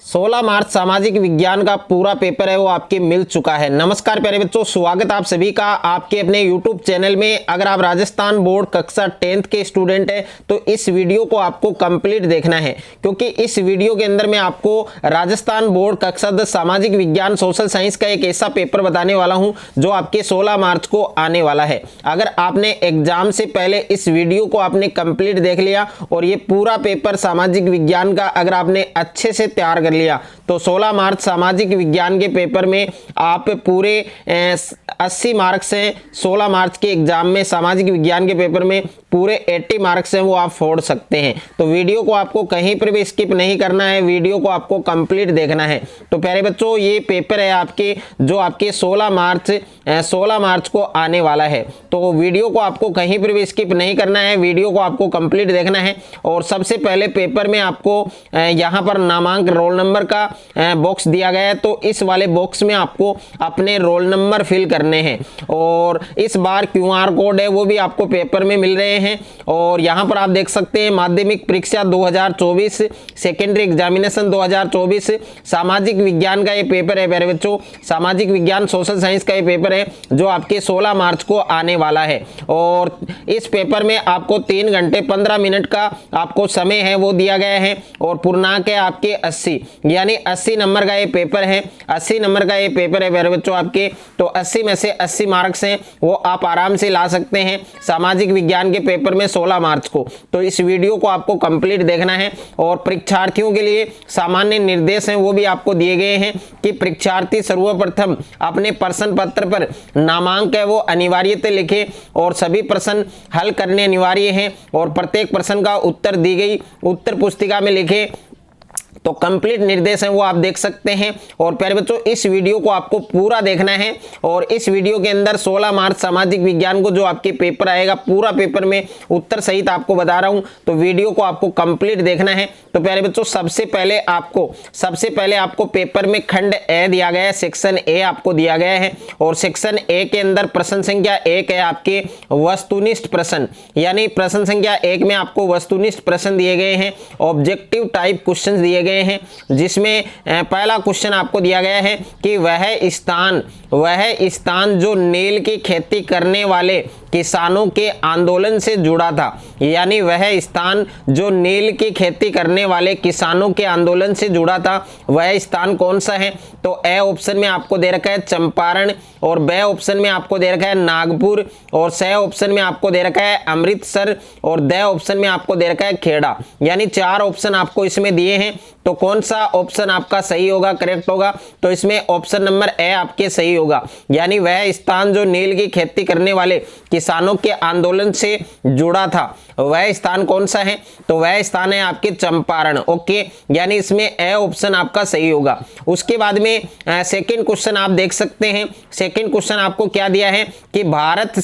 16 मार्च सामाजिक विज्ञान का पूरा पेपर है वो आपके मिल चुका है। नमस्कार प्यारे बच्चों, स्वागत आप सभी का आपके अपने YouTube चैनल में। अगर आप राजस्थान बोर्ड कक्षा 10th के स्टूडेंट हैं तो इस वीडियो को आपको कंप्लीट देखना है, क्योंकि इस वीडियो के अंदर मैं आपको राजस्थान बोर्ड कक्षा 10 सामाजिक विज्ञान सोशल साइंस का एक ऐसा पेपर बताने वाला हूं जो आपके 16 मार्च को आने वाला है। अगर आपने एग्जाम से पहले इस वीडियो को आपने कंप्लीट देख लिया और ये पूरा पेपर सामाजिक विज्ञान का अगर आपने अच्छे से तैयार कर लिया तो 16 मार्च सामाजिक विज्ञान के पेपर में आप पूरे 80 मार्क्स हैं। 16 मार्च के एग्जाम में सामाजिक विज्ञान के पेपर में पूरे 80 मार्क्स हैं वो आप फोड़ सकते हैं। तो वीडियो को आपको कहीं पर भी स्किप नहीं करना है, वीडियो को आपको कंप्लीट देखना है। तो प्यारे बच्चों, ये पेपर है आपके जो आपके 16 मार्च को आने वाला है। तो वीडियो को आपको कहीं पर भी स्किप नहीं करना है, वीडियो को आपको कंप्लीट देखना है। और सबसे पहले पेपर में आपको यहाँ पर नामांक रोल नंबर का बॉक्स दिया गया है, तो इस वाले बॉक्स में आपको अपने रोल नंबर फिल करने हैं। और इस बार QR कोड है वो भी आपको पेपर में मिल रहे हैं। और यहाँ पर आप देख सकते हैं माध्यमिक परीक्षा 2024, सेकेंडरी एग्जामिनेशन 2024 सामाजिक विज्ञान का ये पेपर है। प्यारे बच्चों, सामाजिक विज्ञान सोशल साइंस का ये पेपर है जो आपके 16 मार्च को आने वाला है। और इस पेपर में आपको 3 घंटे 15 मिनट का आपको समय है वो दिया गया है। और पूर्णांक है आपके 80, यानी 80 नंबर का ये पेपर है। 80 नंबर का ये पेपर है प्यारे बच्चों आपके, तो 80 में से 80 मार्क्स हैं वो आप आराम से ला सकते हैं सामाजिक विज्ञान के पेपर में 16 मार्च को। तो इस वीडियो को आपको कंप्लीट देखना है। और परीक्षार्थियों के लिए सामान्य निर्देश हैं वो भी आपको दिए गए हैं कि परीक्षार्थी सर्वप्रथम अपने प्रश्न पत्र पर नामांक है वो अनिवार्यतः लिखे और सभी प्रश्न हल करने अनिवार्य हैं और प्रत्येक प्रश्न का उत्तर दी गई उत्तर पुस्तिका में लिखे। तो कंप्लीट निर्देश हैं वो आप देख सकते हैं। और प्यारे बच्चों, इस वीडियो को आपको पूरा देखना है। और इस वीडियो के अंदर 16 मार्च सामाजिक विज्ञान को जो आपके पेपर आएगा पूरा पेपर में उत्तर सहित आपको बता रहा हूं, तो वीडियो को आपको कंप्लीट देखना है। तो प्यारे बच्चों, सबसे पहले आपको पेपर में खंड ए दिया गया है, सेक्शन ए आपको दिया गया है। और सेक्शन ए के अंदर प्रश्न संख्या 1 है आपके वस्तुनिष्ठ प्रश्न, यानी प्रश्न संख्या 1 में आपको वस्तुनिष्ठ प्रश्न दिए गए हैं, ऑब्जेक्टिव टाइप क्वेश्चन दिए गए हैं। जिसमें पहला क्वेश्चन आपको दिया गया है कि वह स्थान जो नील की खेती करने वाले किसानों के आंदोलन से जुड़ा था, यानी वह स्थान जो नील की खेती करने वाले किसानों के आंदोलन से जुड़ा था वह स्थान कौन सा है। तो ए ऑप्शन में आपको दे रखा है चंपारण, और बी ऑप्शन में आपको दे रखा है नागपुर, और सी ऑप्शन में आपको दे रखा है अमृतसर, और डी ऑप्शन में आपको दे रखा है खेड़ा। यानी 4 ऑप्शन आपको इसमें दिए हैं। तो कौन सा ऑप्शन आपका सही होगा, करेक्ट होगा? तो इसमें ऑप्शन नंबर ए आपके सही होगा, यानी वह स्थान जो नील की खेती करने वाले किसानों के आंदोलन से जुड़ा था वह स्थान कौन सा है? तो वह स्थान है आपके चंपारण। ओके, यानी इसमें ए ऑप्शन आपका सही होगा। उसके बाद में सेकंड क्वेश्चन आप देख सकते हैं। सेकंड क्वेश्चन आपको क्या दिया है कि भारत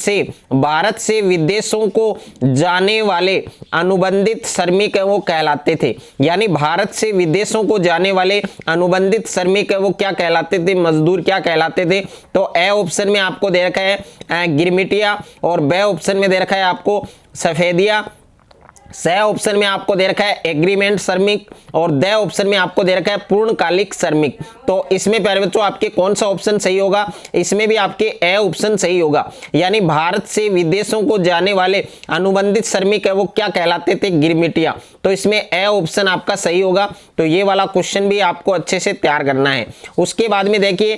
से विदेशों को जाने वाले अनुबंधित श्रमिक है वो कहलाते थे, यानी भारत से विदेशों को जाने वाले अनुबंधित श्रमिक है वो क्या कहलाते थे, मजदूर क्या कहलाते थे? तो ए ऑप्शन में आपको दे रखा है गिरमिटिया, और बी ऑप्शन में दे रखा है आपको सफेदिया, सी ऑप्शन में आपको दे रखा है एग्रीमेंट श्रमिक, और डी ऑप्शन में आपको दे रखा है पूर्णकालिक श्रमिक। तो इसमें प्यारे बच्चों आपके कौन सा ऑप्शन सही होगा? इसमें भी आपके ए ऑप्शन सही होगा, यानी भारत से विदेशों को जाने वाले अनुबंधित श्रमिक है वो क्या कहलाते थे, गिरमिटिया। तो इसमें ए ऑप्शन आपका सही होगा। तो ये वाला क्वेश्चन भी आपको अच्छे से तैयार करना है। उसके बाद में देखिए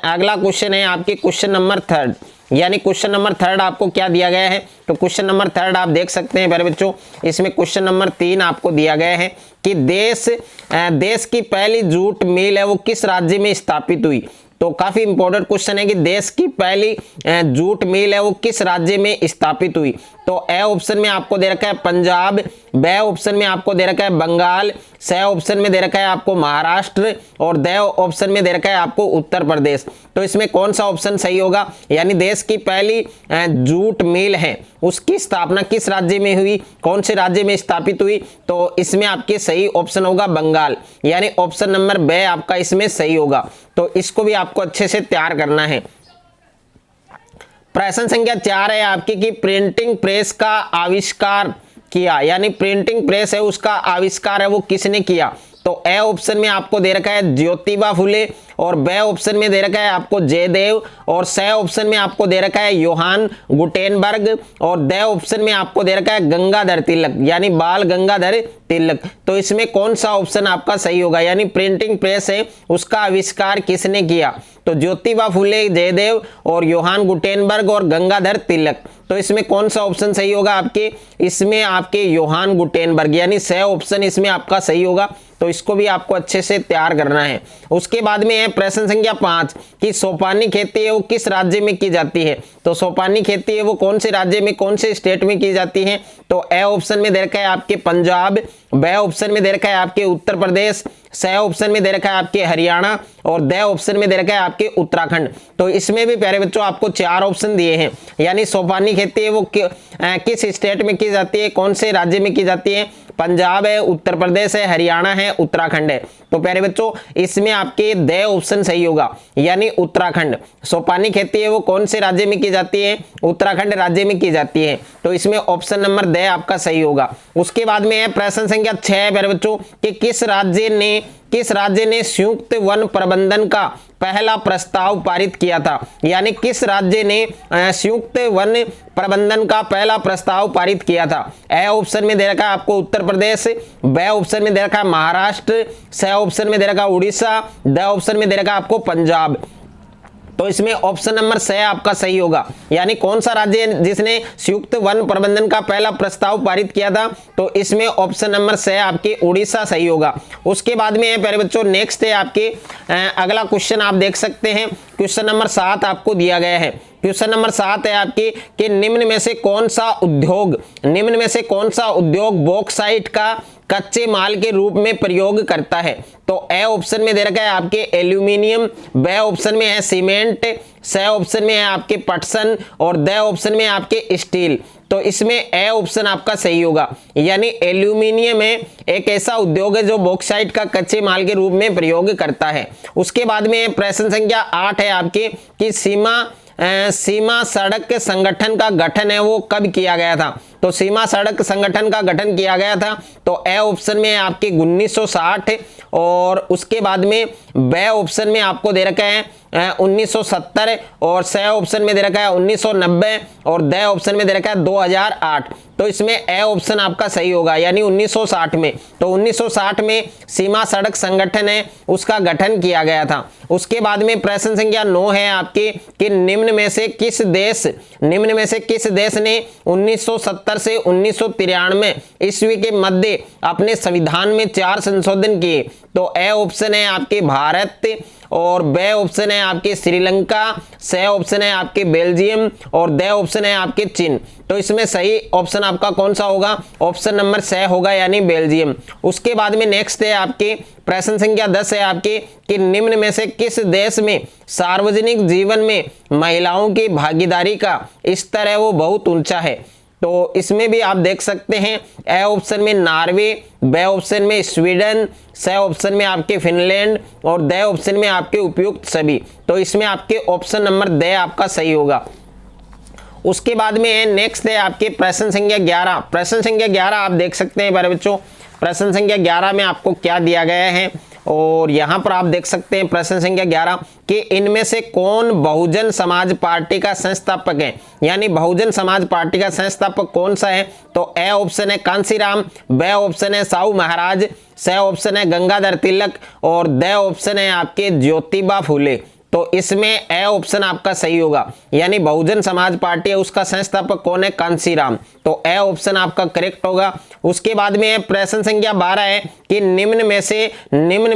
अगला क्वेश्चन है आपके क्वेश्चन नंबर 3, यानी क्वेश्चन नंबर 3 आपको क्या दिया गया है? तो क्वेश्चन नंबर 3 आप देख सकते हैं प्यारे बच्चों, इसमें क्वेश्चन नंबर 3 आपको दिया गया है कि देश की पहली जूट मिल है वो किस राज्य में स्थापित हुई। तो काफी इंपॉर्टेंट क्वेश्चन है कि देश की पहली जूट मिल है वो किस राज्य में स्थापित हुई। तो ए ऑप्शन में आपको दे रखा है पंजाब, बी ऑप्शन में आपको दे रखा है बंगाल, सी ऑप्शन में दे रखा है आपको महाराष्ट्र, और डी ऑप्शन में दे रखा है आपको उत्तर प्रदेश। तो इसमें कौन सा ऑप्शन सही होगा? यानी देश की पहली जूट मिल है उसकी स्थापना किस राज्य में हुई, कौन से राज्य में स्थापित हुई? तो इसमें आपके सही ऑप्शन होगा बंगाल, यानी ऑप्शन नंबर बी आपका इसमें सही होगा। तो इसको भी आपको अच्छे से तैयार करना है। प्रश्न संख्या 4 है आपकी कि प्रिंटिंग प्रेस का आविष्कार किया, यानी प्रिंटिंग प्रेस है उसका आविष्कार है वो किसने किया। तो ए ऑप्शन में आपको दे रखा है ज्योतिबा फुले, और बी ऑप्शन में दे रखा है आपको जयदेव, और सी ऑप्शन में आपको दे रखा है योहान गुटेनबर्ग, और डी ऑप्शन में आपको दे रखा है गंगाधर तिलक यानी बाल गंगाधर तिलक। तो इसमें कौन सा ऑप्शन आपका सही होगा, यानी प्रिंटिंग प्रेस है उसका आविष्कार किसने किया, तो ज्योतिबा फुले, जयदेव और योहान गुटेनबर्ग और गंगाधर तिलक। तो इसमें कौन सा ऑप्शन सही होगा आपके, इसमें आपके योहान गुटेनबर्ग यानी सी ऑप्शन इसमें आपका सही होगा। तो इसको भी आपको अच्छे से तैयार करना है। उसके बाद में है प्रश्न संख्या 5 कि सोपानी खेती है वो किस राज्य में की जाती है, तो सोपानी खेती है वो कौन से राज्य में, कौन से स्टेट में की जाती है, तो ए ऑप्शन में दे रखा है आपके पंजाब, बी ऑप्शन में दे रखा है आपके उत्तर प्रदेश, सी ऑप्शन में दे रखा है आपके हरियाणा और डी ऑप्शन में दे रखा है आपके उत्तराखंड। तो इसमें भी प्यारे बच्चों आपको 4 ऑप्शन दिए हैं, यानी सोपानी खेती है वो किस स्टेट में की जाती है, कौन से राज्य में की जाती है, पंजाब है, उत्तर प्रदेश है, हरियाणा है, उत्तराखंड है। तो प्यारे बच्चों इसमें आपके डी ऑप्शन सही होगा यानी उत्तराखंड। सोपानी खेती है वो कौन से राज्य में की जाती है, उत्तराखंड राज्य में की जाती है। तो इसमें ऑप्शन नंबर डी आपका सही होगा। उसके बाद में है प्रश्न संख्या 6 प्यारे बच्चों कि किस राज्य ने संयुक्त वन प्रबंधन का पहला प्रस्ताव पारित किया था, यानी किस राज्य ने संयुक्त वन प्रबंधन का पहला प्रस्ताव पारित किया था। ए ऑप्शन में दे रखा है आपको उत्तर प्रदेश, बी ऑप्शन में दे रखा है महाराष्ट्र, सी ऑप्शन में दे रखा है उड़ीसा, डी ऑप्शन में दे रखा है आपको पंजाब। तो इसमें ऑप्शन नंबर सी आपका सही होगा, यानी कौन सा राज्य है जिसने संयुक्त वन प्रबंधन का पहला प्रस्ताव पारित किया था, तो इसमें ऑप्शन नंबर सी आपके उड़ीसा सही होगा। उसके बाद में है प्यारे बच्चों नेक्स्ट है आपके अगला क्वेश्चन आप देख सकते हैं, क्वेश्चन नंबर 7 आपको दिया गया है। क्वेश्चन नंबर 7 है आपकी कि निम्न में से कौन सा उद्योग बॉक्साइट का कच्चे माल के रूप में प्रयोग करता है, तो ए ऑप्शन में दे रखा है आपके एल्यूमिनियम, बी ऑप्शन में है सीमेंट, सी ऑप्शन में है आपके पटसन और डी ऑप्शन में है आपके स्टील। तो इसमें ए ऑप्शन आपका सही होगा, यानी एल्यूमिनियम है एक ऐसा उद्योग है जो बॉक्साइट का कच्चे माल के रूप में प्रयोग करता है। उसके बाद में प्रश्न संख्या 8 है आपके कि सीमा सड़क संगठन का गठन है वो कब किया गया था, तो सीमा सड़क संगठन का गठन किया गया था तो ए ऑप्शन में आपके 1960 और उसके बाद में बी ऑप्शन में आपको दे रखा है 1970 और सी ऑप्शन में दे रखा है 1990 और डी ऑप्शन में दे रखा है 2008। तो इसमें ए ऑप्शन आपका सही होगा, यानी 1960 में। तो 1960 में सीमा सड़क संगठन है उसका गठन किया गया था। उसके बाद में प्रश्न संख्या 9 है आपके कि निम्न में से किस देश ने 1970 से 1993 ईस्वी के मध्य अपने संविधान में 4 संशोधन किए, तो ए ऑप्शन है आपके भारत और बी ऑप्शन है आपके श्रीलंका, सी ऑप्शन है आपके बेल्जियम और डी ऑप्शन है आपके चीन। तो इसमें सही ऑप्शन आपका कौन सा होगा, ऑप्शन नंबर सी होगा यानी बेल्जियम। उसके बाद में नेक्स्ट है आपके प्रश्न संख्या 10 है आपके कि निम्न में से किस देश में सार्वजनिक जीवन में महिलाओं की भागीदारी का स्तर है वो बहुत ऊंचा है, तो इसमें भी आप देख सकते हैं ए ऑप्शन में नॉर्वे, बी ऑप्शन में स्वीडन, सी ऑप्शन में आपके फिनलैंड और डी ऑप्शन में आपके उपयुक्त सभी। तो इसमें आपके ऑप्शन नंबर डी आपका सही होगा। उसके बाद में नेक्स्ट है आपके प्रश्न संख्या 11। प्रश्न संख्या 11 आप देख सकते हैं प्यारे बच्चों, प्रश्न संख्या 11 में आपको क्या दिया गया है और यहाँ पर आप देख सकते हैं प्रश्न संख्या 11 कि इनमें से कौन बहुजन समाज पार्टी का संस्थापक है, यानी बहुजन समाज पार्टी का संस्थापक कौन सा है, तो ए ऑप्शन है कांसीराम, बी ऑप्शन है साहू महाराज, सी ऑप्शन है गंगाधर तिलक और डी ऑप्शन है आपके ज्योतिबा फुले। तो इसमें ए ऑप्शन आपका सही होगा, यानी बहुजन समाज पार्टी है उसका संस्थापक कौन है, कांसीराम। तो ए ऑप्शन आपका करेक्ट होगा। उसके बाद में प्रश्न संख्या 12 है कि निम्न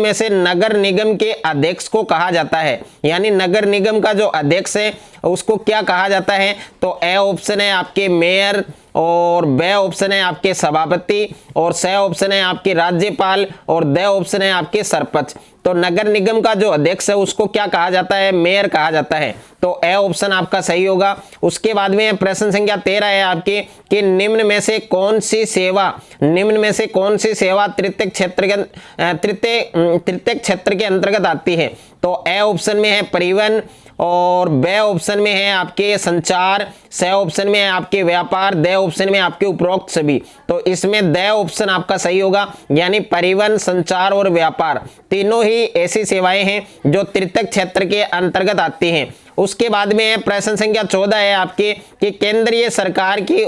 में से नगर निगम के अध्यक्ष को कहा जाता है, यानी नगर निगम का जो अध्यक्ष है उसको क्या कहा जाता है, तो ए ऑप्शन है आपके मेयर और बी ऑप्शन है आपके सभापति और सी ऑप्शन है आपके राज्यपाल और डी ऑप्शन है आपके सरपंच। तो नगर निगम का जो अध्यक्ष है उसको क्या कहा जाता है, मेयर कहा जाता है। तो ए ऑप्शन आपका सही होगा। उसके बाद में प्रश्न संख्या 13 है आपके कि निम्न में से कौन सी सेवा तृतीय क्षेत्र के अंतर्गत आती है, तो ए ऑप्शन में है परिवहन और ब ऑप्शन में है आपके संचार, स ऑप्शन में है आपके व्यापार, द ऑप्शन में आपके उपरोक्त सभी। तो इसमें द ऑप्शन आपका सही होगा, यानी परिवहन, संचार और व्यापार तीनों ही ऐसी सेवाएं हैं जो तृतीयक क्षेत्र के अंतर्गत आती हैं। उसके बाद में है प्रश्न संख्या 14 है आपके कि केंद्रीय सरकार की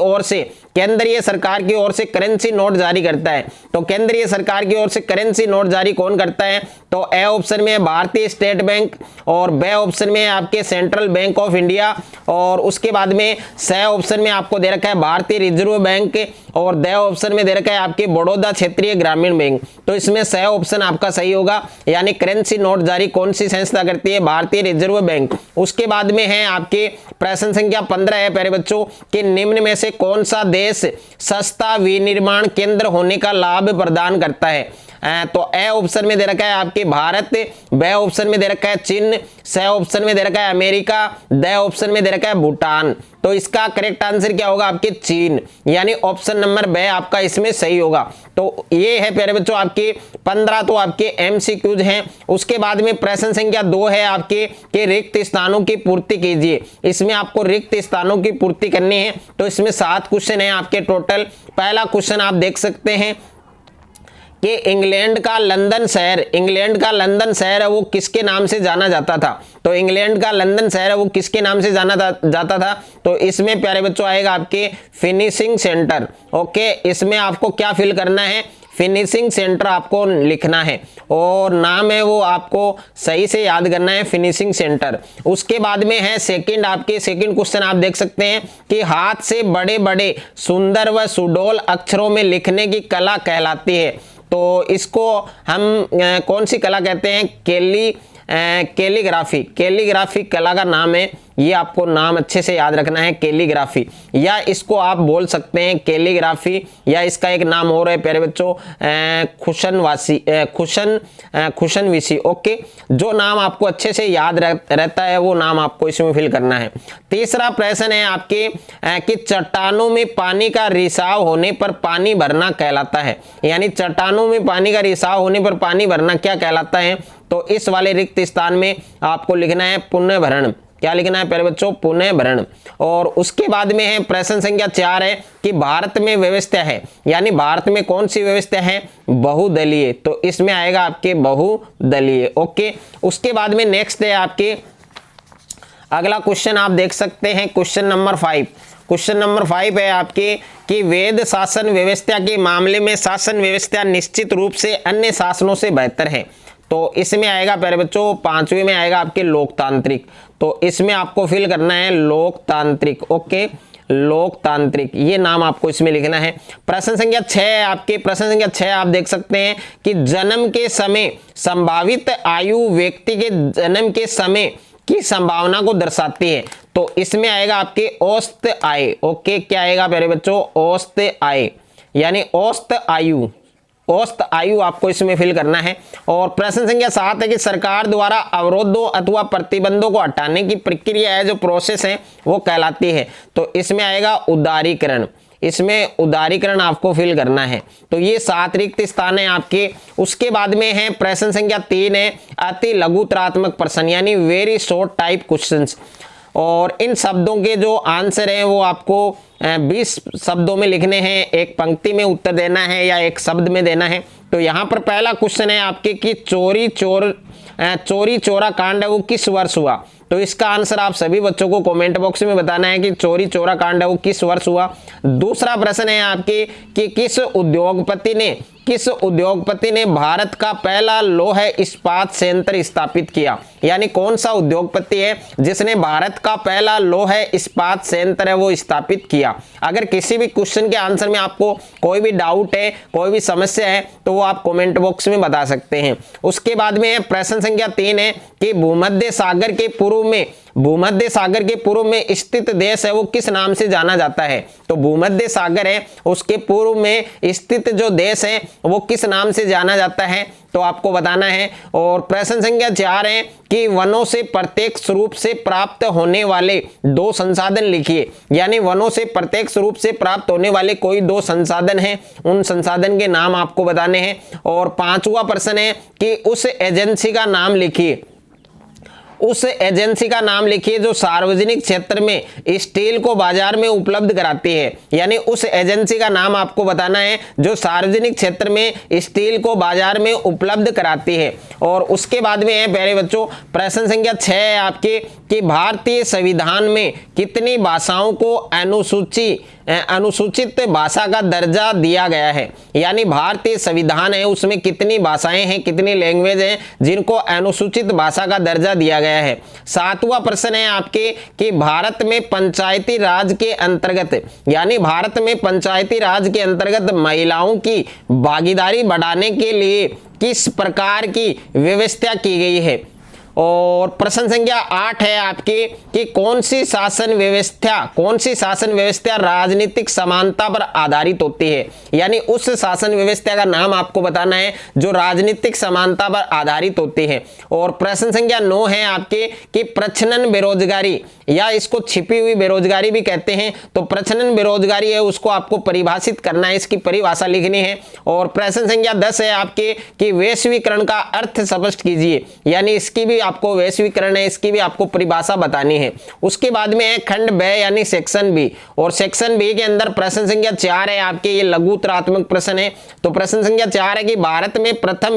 ओर से करेंसी नोट जारी करता है। तो केंद्रीय सरकार की ओर से करेंसी नोट जारी कौन करता है? तो ए ऑप्शन में है भारतीय स्टेट बैंक, और बे ऑप्शन में है आपके सेंट्रल बैंक ऑफ इंडिया, और उसके बाद में स ऑप्शन में आपको दे रखा है भारतीय रिजर्व बैंक, और द ऑप्शन में दे रखा है आपके बड़ौदा क्षेत्रीय ग्रामीण बैंक। तो इसमें स ऑप्शन आपका सही होगा, यानी करेंसी नोट जारी कौन सी संस्था करती है? भारतीय रिजर्व बैंक। उसके बाद में है आपके प्रश्न संख्या 15 है प्यारे बच्चों कि निम्न में से कौन सा देश सस्ता विनिर्माण केंद्र होने का लाभ प्रदान करता है? तो ए ऑप्शन में दे रखा है आपके भारत, बे ऑप्शन में दे रखा है चीन, स ऑप्शन में दे रखा है अमेरिका, द ऑप्शन में दे रखा है भूटान। तो इसका करेक्ट आंसर क्या होगा? आपके चीन, यानी ऑप्शन नंबर बे आपका इसमें सही होगा। तो ये है प्यारे बच्चों आपके 15 तो आपके एमसीक्यूज हैं। उसके बाद में प्रश्न संख्या 2 है आपके कि रिक्त स्थानों की पूर्ति कीजिए। इसमें आपको रिक्त स्थानों की पूर्ति करनी है। तो इसमें 7 क्वेश्चन है आपके टोटल। पहला क्वेश्चन आप देख सकते हैं कि इंग्लैंड का लंदन शहर है वो किसके नाम से जाना जाता था? तो इंग्लैंड का लंदन शहर है वो किसके नाम से जाना जाता था? तो इसमें प्यारे बच्चों आएगा आपके फिनिशिंग सेंटर। ओके, इसमें आपको क्या फिल करना है? फिनिशिंग सेंटर आपको लिखना है, और नाम है वो आपको सही से याद करना है, फिनिशिंग सेंटर। उसके बाद में है सेकंड, आपके सेकंड क्वेश्चन आप देख सकते हैं कि हाथ से बड़े बड़े सुंदर व सुडौल अक्षरों में लिखने की कला कहलाती है। तो इसको हम कौन सी कला कहते हैं? कैलीग्राफी कला का नाम है। ये आपको नाम अच्छे से याद रखना है, कैलीग्राफी, या इसको आप बोल सकते हैं कैलीग्राफी, या इसका एक नाम और है प्यारे बच्चों खुशनविशी। ओके, जो नाम आपको अच्छे से याद रहता है वो नाम आपको इसमें फिल करना है। तीसरा प्रश्न है आपके कि चट्टानों में पानी का रिसाव होने पर पानी भरना कहलाता है, यानी चट्टानों में पानी का रिसाव होने पर पानी भरना क्या कहलाता है? तो इस वाले रिक्त स्थान में आपको लिखना है पुनः भरण। क्या लिखना है प्यारे बच्चों? पुनः भरण। और उसके बाद में है प्रश्न संख्या 4 है कि भारत में व्यवस्था है, यानी भारत में कौन सी व्यवस्था है? बहुदलीय। तो इसमें आएगा आपके बहुदलीय। ओके, उसके बाद में नेक्स्ट है आपके अगला क्वेश्चन आप देख सकते हैं, क्वेश्चन नंबर 5। क्वेश्चन नंबर 5 है आपके कि वेद शासन व्यवस्था के मामले में शासन व्यवस्था निश्चित रूप से अन्य शासनों से बेहतर है। तो इसमें आएगा प्यारे बच्चों 5वें में आएगा आपके लोकतांत्रिक। तो इसमें आपको फिल करना है लोकतांत्रिक। ओके, लोकतांत्रिक, ये नाम आपको इसमें लिखना है। प्रश्न संख्या 6 है आपके। प्रश्न संख्या 6 आप देख सकते हैं कि जन्म के समय संभावित आयु व्यक्ति के जन्म के समय की संभावना को दर्शाती है। तो इसमें आएगा आपके औसत आय। ओके, क्या आएगा प्यारे बच्चों? औसत आय, यानी औसत आयु आपको इसमें फिल करना है। और प्रश्न संख्या 7 है कि सरकार द्वारा अवरोधों अथवा प्रतिबंधों को हटाने की प्रक्रिया है जो प्रोसेस है वो कहलाती है। तो इसमें आएगा उदारीकरण। इसमें उदारीकरण आपको फिल करना है। तो ये 7 रिक्त स्थान है आपके। उसके बाद में है प्रश्न संख्या 3 है अति लघुतरात्मक प्रश्न, यानी वेरी शॉर्ट टाइप क्वेश्चंस। और इन शब्दों के जो आंसर हैं वो आपको 20 शब्दों में लिखने हैं, एक पंक्ति में उत्तर देना है या एक शब्द में देना है। तो यहाँ पर पहला क्वेश्चन है आपके कि चोरी चोरा कांड है वो किस वर्ष हुआ? तो इसका आंसर आप सभी बच्चों को कमेंट बॉक्स में बताना है कि चोरी चोरा कांड है वो किस वर्ष हुआ। दूसरा प्रश्न है आपके कि किस उद्योगपति ने भारत का पहला लौह इस्पात संयंत्र स्थापित किया? यानी कौन सा उद्योगपति है जिसने भारत का पहला लौह इस्पात संयंत्र है वो स्थापित किया? अगर किसी भी क्वेश्चन के आंसर में आपको कोई भी डाउट है, कोई भी समस्या है, तो वो आप कमेंट बॉक्स में बता सकते हैं। उसके बाद में प्रश्न संख्या 3 है कि भूमध्य सागर के पूर्व में स्थित देश है वो किस नाम से जाना जाता है? तो भूमध्य सागर है उसके पूर्व में स्थित जो देश है वो किस नाम से जाना जाता है? तो आपको बताना है। और प्रश्न संख्या 4 है कि वनों से प्रत्यक्ष रूप से प्राप्त होने वाले 2 संसाधन लिखिए, यानी वनों से प्रत्यक्ष रूप से प्राप्त होने वाले कोई 2 संसाधन हैं, उन संसाधन के नाम आपको बताने हैं। और 5वां प्रश्न है कि उस एजेंसी का नाम लिखिए, उस एजेंसी का नाम लिखिए जो सार्वजनिक क्षेत्र में स्टील को बाजार में उपलब्ध कराती है। यानी उस एजेंसी का नाम आपको बताना है जो सार्वजनिक क्षेत्र में स्टील को बाजार में उपलब्ध कराती है। और उसके बाद में है प्यारे बच्चों प्रश्न संख्या 6 है आपके कि भारतीय संविधान में कितनी भाषाओं को अनुसूचित भाषा का दर्जा दिया गया है। यानी भारतीय संविधान है उसमें कितनी भाषाएं हैं, कितनी लैंग्वेज हैं जिनको अनुसूचित भाषा का दर्जा दिया गया है। 7वां प्रश्न है आपके कि भारत में पंचायती राज के अंतर्गत, यानी भारत में पंचायती राज के अंतर्गत महिलाओं की भागीदारी बढ़ाने के लिए किस प्रकार की व्यवस्था की गई है। और प्रश्न संख्या 8 है आपके कि कौन सी शासन व्यवस्था राजनीतिक समानता पर आधारित होती है। यानी उस शासन व्यवस्था का नाम आपको बताना है जो राजनीतिक समानता पर आधारित होती है। और प्रश्न संख्या 9 है आपके कि प्रच्छन्न बेरोजगारी या इसको छिपी हुई बेरोजगारी भी कहते हैं, तो प्रच्छन्न बेरोजगारी है उसको आपको परिभाषित करना है, इसकी परिभाषा लिखनी है। और प्रश्न संख्या 10 है आपके कि वैश्वीकरण का अर्थ स्पष्ट कीजिए। यानी इसकी भी आपको वैश्वीकरण है इसकी भी आपको परिभाषा बतानी है। उसके बाद में है खंड ब यानी सेक्शन बी, और सेक्शन बी के अंदर प्रश्न संख्या 4 है आपके, ये लघु उत्तरात्मक प्रश्न है। तो प्रश्न संख्या 4 है कि भारत में प्रथम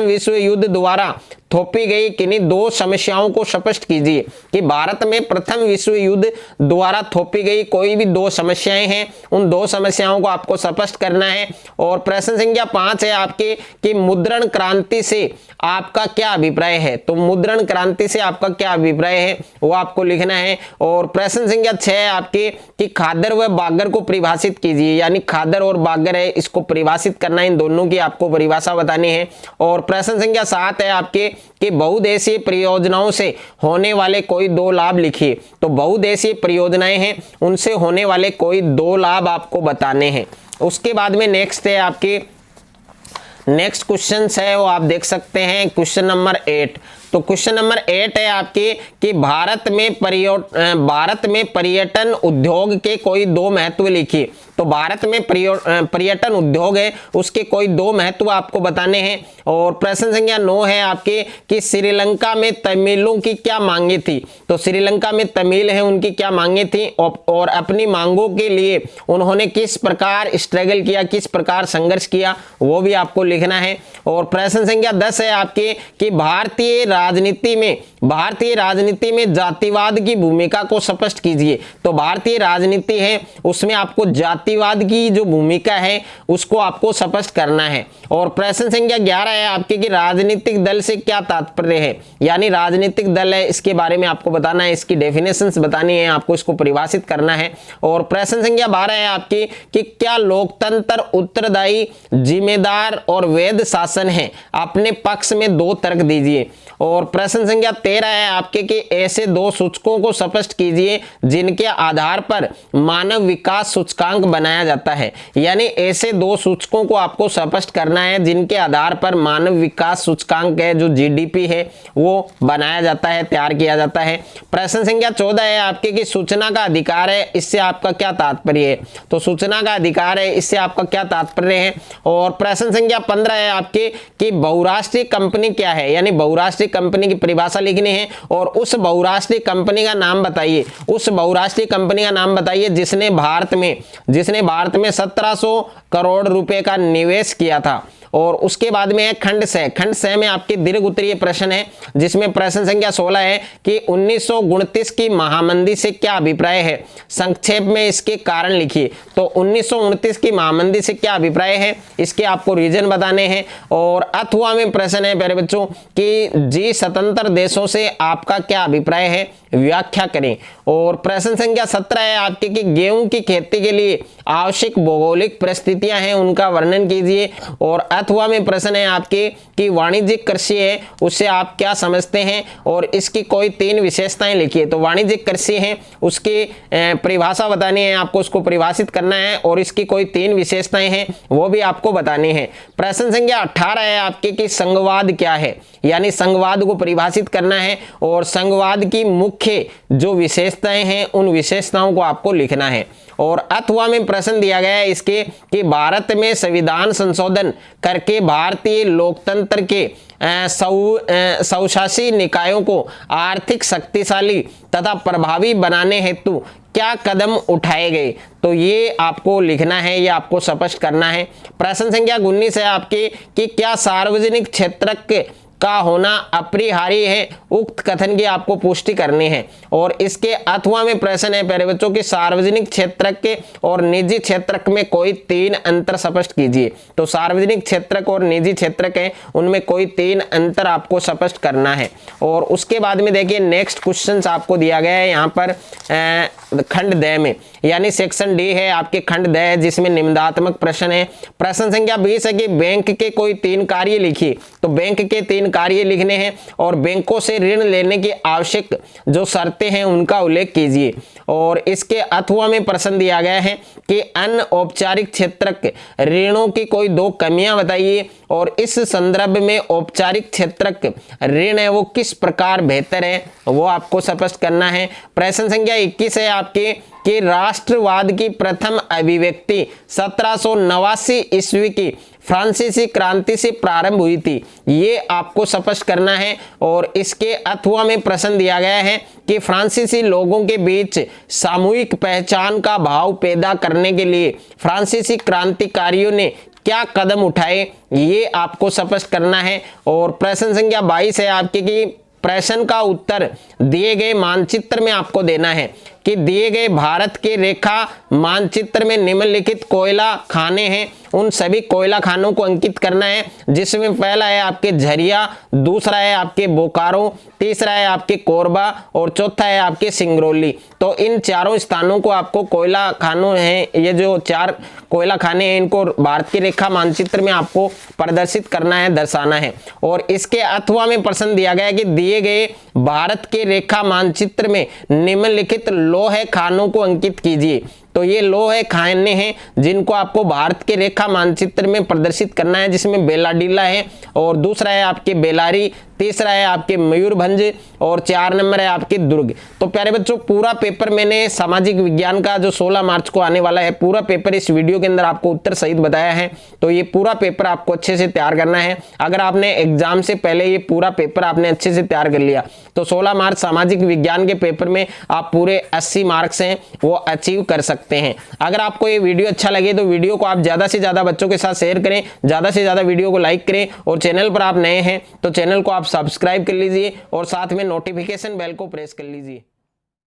विश्व युद्ध द्वारा थोपी गई किन्हीं 2 समस्याओं को स्पष्ट कीजिए। कि भारत में प्रथम विश्व युद्ध द्वारा थोपी गई कोई भी 2 समस्याएं हैं, उन 2 समस्याओं को आपको स्पष्ट करना है। और प्रश्न संख्या 5 है आपके कि मुद्रण क्रांति से आपका क्या अभिप्राय है। तो मुद्रण क्रांति से आपका क्या अभिप्राय है वो आपको लिखना है। और प्रश्न संख्या 6 है आपके कि खादर व बागर को परिभाषित कीजिए। यानी खादर और बागर है इसको परिभाषित करना है, इन दोनों की आपको परिभाषा बतानी है। और प्रश्न संख्या 7 है आपके कि बहुउद्देशीय परियोजनाओं से होने वाले कोई 2 लाभ लिखिए। तो बहुउद्देशीय परियोजनाएं हैं उनसे होने वाले कोई 2 लाभ आपको बताने हैं। उसके बाद में नेक्स्ट है आपके नेक्स्ट क्वेश्चन है वो आप देख सकते हैं क्वेश्चन नंबर 8। तो क्वेश्चन नंबर 8 है आपके कि भारत में पर्यटन उद्योग के कोई 2 महत्व लिखिए। तो भारत में पर्यटन उद्योग है उसके कोई 2 महत्व आपको बताने हैं। और प्रश्न संख्या 9 है आपके कि श्रीलंका में तमिलों की क्या मांगे थी। तो श्रीलंका में तमिल है उनकी क्या मांगे थी और अपनी मांगों के लिए उन्होंने किस प्रकार स्ट्रगल किया, किस प्रकार संघर्ष किया, वो भी आपको लिखना है। और प्रश्न संख्या 10 है आपके कि भारतीय राजनीति में जातिवाद की भूमिका को स्पष्ट कीजिए। तो भारतीय राजनीति है उसमें आपको जातिवाद की जो भूमिका है उसको आपको स्पष्ट करना है। और प्रश्न संख्या 11 है आपके कि राजनीतिक दल से क्या तात्पर्य है। यानी राजनीतिक दल है इसके बारे में आपको बताना है, इसकी डेफिनेशंस बतानी है, आपको इसको परिभाषित करना है। और प्रश्न संख्या 12 है आपकी कि क्या लोकतंत्र उत्तरदायी, जिम्मेदार और वैध शासन है। अपने पक्ष में 2 तर्क दीजिए। और प्रश्न संख्या 13 है आपके कि ऐसे 2 सूचकों को स्पष्ट कीजिए जिनके आधार पर मानव विकास सूचकांक बनाया जाता है। यानी ऐसे 2 सूचकों को आपको स्पष्ट करना है जिनके आधार पर मानव विकास सूचकांक है जो जीडीपी है वो बनाया जाता है, तैयार किया जाता है। प्रश्न संख्या 14 है आपके कि सूचना का अधिकार है इससे आपका क्या तात्पर्य है। तो सूचना का अधिकार है इससे आपका क्या तात्पर्य है। और प्रश्न संख्या 15 है आपके कि बहुराष्ट्रीय कंपनी क्या है। यानी बहुराष्ट्रीय कंपनी की परिभाषा लिखनी है। और उस बहुराष्ट्रीय कंपनी का नाम बताइए, जिसने भारत में 1700 करोड़ रुपए का निवेश किया था। और उसके बाद में है खंड से में आपके दीर्घ उत्तरीय प्रश्न है जिसमें प्रश्न संख्या 16 है कि 1929 की महामंदी से क्या अभिप्राय है। संक्षेप में इसके कारण लिखिए। तो 1929 की महामंदी से क्या अभिप्राय है इसके आपको रीजन बताने हैं। और अथवा में प्रश्न है प्यारे बच्चों कि जी स्वतंत्र देशों से आपका क्या अभिप्राय है, व्याख्या करें। और प्रश्न संख्या 17 है आपके कि गेहूं की खेती के लिए आवश्यक भौगोलिक परिस्थितियां हैं उनका वर्णन कीजिए। और अथवा में प्रश्न है आपके कि वाणिज्यिक कृषि है उससे आप क्या समझते हैं और इसकी कोई 3 विशेषताएं लिखिए। तो वाणिज्यिक कृषि है उसकी परिभाषा बतानी है, आपको उसको परिभाषित करना है और इसकी कोई 3 विशेषताएं हैं वो भी आपको बतानी है। प्रश्न संख्या 18 है आपके कि संघवाद क्या है। यानी संघवाद को परिभाषित करना है और संघवाद की मुख्य जो विशेषताएं हैं उन विशेषताओं को आपको लिखना है। और अथवा में प्रश्न दिया गया है इसके कि भारत में संविधान संशोधन करके भारतीय लोकतंत्र के स्वशासी निकायों को आर्थिक शक्तिशाली तथा प्रभावी बनाने हेतु क्या कदम उठाए गए। तो ये आपको लिखना है, ये आपको स्पष्ट करना है। प्रश्न संख्या 19 है आपके कि क्या सार्वजनिक क्षेत्र का होना अपरिहार्य है, उक्त कथन की आपको पुष्टि करनी है। और इसके अथवा में प्रश्न है प्यारे बच्चों कि सार्वजनिक क्षेत्र के और निजी क्षेत्र में कोई 3 अंतर स्पष्ट कीजिए। तो सार्वजनिक क्षेत्र और निजी क्षेत्र के उनमें कोई 3 अंतर आपको स्पष्ट करना है। और उसके बाद में देखिए नेक्स्ट क्वेश्चन आपको दिया गया है यहाँ पर खंड द में, यानी सेक्शन डी है आपके खंड द है, जिसमें निम्नात्मक प्रश्न है। प्रश्न संख्या 20 है कि बैंक के कोई 3 कार्य लिखिए। तो बैंक के 3 कार्य लिखने हैं और बैंकों से ऋण लेने की आवश्यक जो शर्तें हैं उनका उल्लेख कीजिए। और इसके अथवा में प्रश्न दिया गया है कि अनौपचारिक क्षेत्र ऋणों की कोई 2 कमियां बताइए और इस संदर्भ में औपचारिक क्षेत्र ऋण है वो किस प्रकार बेहतर है, वो आपको स्पष्ट करना है। प्रश्न संख्या 21 है आपके कि राष्ट्रवाद की प्रथम अभिव्यक्ति 1789 ईस्वी की फ्रांसीसी क्रांति से प्रारंभ हुई थी, ये आपको स्पष्ट करना है। और इसके अथवा में प्रश्न दिया गया है कि फ्रांसीसी लोगों के बीच सामूहिक पहचान का भाव पैदा करने के लिए फ्रांसीसी क्रांतिकारियों ने क्या कदम उठाए, ये आपको स्पष्ट करना है। और प्रश्न संख्या 22 है आपके कि प्रश्न का उत्तर दिए गए मानचित्र में आपको देना है कि दिए गए भारत के रेखा मानचित्र में निम्नलिखित कोयला खाने हैं, उन सभी कोयला खानों को अंकित करना है, जिसमें पहला है आपके झरिया, दूसरा है आपके बोकारो, तीसरा है आपके कोरबा और चौथा है आपके सिंगरौली। तो इन चारों स्थानों को आपको कोयला खानों हैं, ये जो 4 कोयला खाने हैं इनको भारत की रेखा मानचित्र में आपको प्रदर्शित करना है, दर्शाना है। और इसके अथवा में प्रश्न दिया गया कि दिए गए भारत के रेखा मानचित्र में निम्नलिखित लौह खानों को अंकित कीजिए। तो ये लौह खाने हैं जिनको आपको भारत के रेखा मानचित्र में प्रदर्शित करना है, जिसमें बेलाडीला है और दूसरा है आपके बेलारी, तीसरा है आपके मयूरभंज और 4 नंबर है आपके दुर्ग। तो प्यारे बच्चों पूरा पेपर मैंने सामाजिक विज्ञान का जो 16 मार्च को आने वाला है पूरा पेपर इस वीडियो के अंदर आपको उत्तर सहित बताया है। तो ये पूरा पेपर आपको अच्छे से तैयार करना है। अगर आपने एग्जाम से पहले ये पूरा पेपर आपने अच्छे से तैयार कर लिया तो 16 मार्च सामाजिक विज्ञान के पेपर में आप पूरे 80 मार्क्स हैं वो अचीव कर सकते हैं। अगर आपको ये वीडियो अच्छा लगे तो वीडियो को आप ज्यादा से ज्यादा बच्चों के साथ शेयर करें, ज्यादा से ज्यादा वीडियो को लाइक करें और चैनल पर आप नए हैं तो चैनल को आप सब्सक्राइब कर लीजिए और साथ में नोटिफिकेशन बेल को प्रेस कर लीजिए।